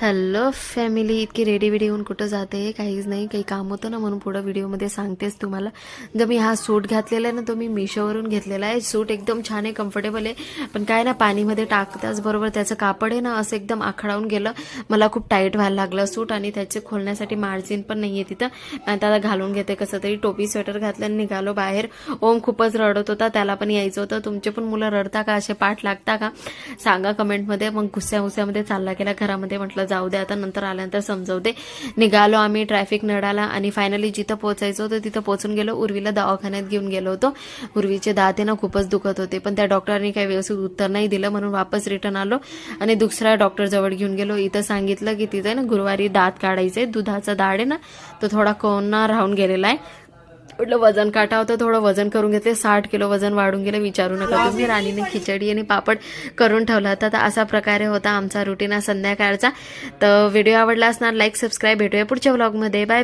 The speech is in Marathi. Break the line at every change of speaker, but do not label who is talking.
हॅलो फॅमिली, इतकी रेडी वेडी होऊन कुठं जाते? काहीच नाही, काही काम होतं ना म्हणून पुढं व्हिडिओमध्ये सांगतेच तुम्हाला. जर मी हा सूट घातलेला आहे ना, तो मी मिशोवरून घेतलेला आहे. सूट एकदम छान आहे, कम्फर्टेबल आहे. पण काय ना, पाणीमध्ये टाकताच बरोबर त्याचं कापड आहे ना असं एकदम आखडावून गेलं. मला खूप टाईट व्हायला लागलं सूट, आणि त्याचे खोलण्यासाठी मार्जिन पण नाही आहे तिथं. आणि त्याला घालून घेते कसं तरी. टोपी स्वेटर घातलं आणि निघालो बाहेर. ओम खूपच रडत होता, त्याला पण यायचं होतं. तुमचे पण मुलं रडता का? असे पाठ लागता का? सांगा कमेंटमध्ये. मग गुस्स्यामध्ये चालला गेला घरामध्ये. म्हटलं जाऊ दे आता, नंतर आल्यानंतर समजवते. निघालो आम्ही ट्रॅफिक नडाला, आणि फायनली जिथं पोहोचायचं होतं तिथं पोहोचून गेलो. उर्वीला दवाखान्यात घेऊन गेलो होतो. उर्वीचे दात ना खूपच दुखत होते, पण त्या डॉक्टरांनी काही व्यवस्थित उत्तर नाही दिलं, म्हणून वापस रिटर्न आलो आणि दुसऱ्या डॉक्टर जवळ घेऊन गेलो. इथं सांगितलं की तिथे ना गुरुवारी दात काढायचे. दुधाचा दाढ आहे ना, तो थोडा कोणा राहून गेलेला आहे. म्हटलं वजन काटा होतं, थोडं वजन करून घेतले. 60 किलो वजन वाढून गेलं, विचारू नका तुम्ही. राणीने खिचडी आणि पापड करून ठेवला होता. तर असा प्रकारे होता आमचा रुटीन संध्याकाळचा. तर व्हिडिओ आवडला असणार, लाईक सबस्क्राईब. भेटूया पुढच्या व्लॉगमध्ये. बाय.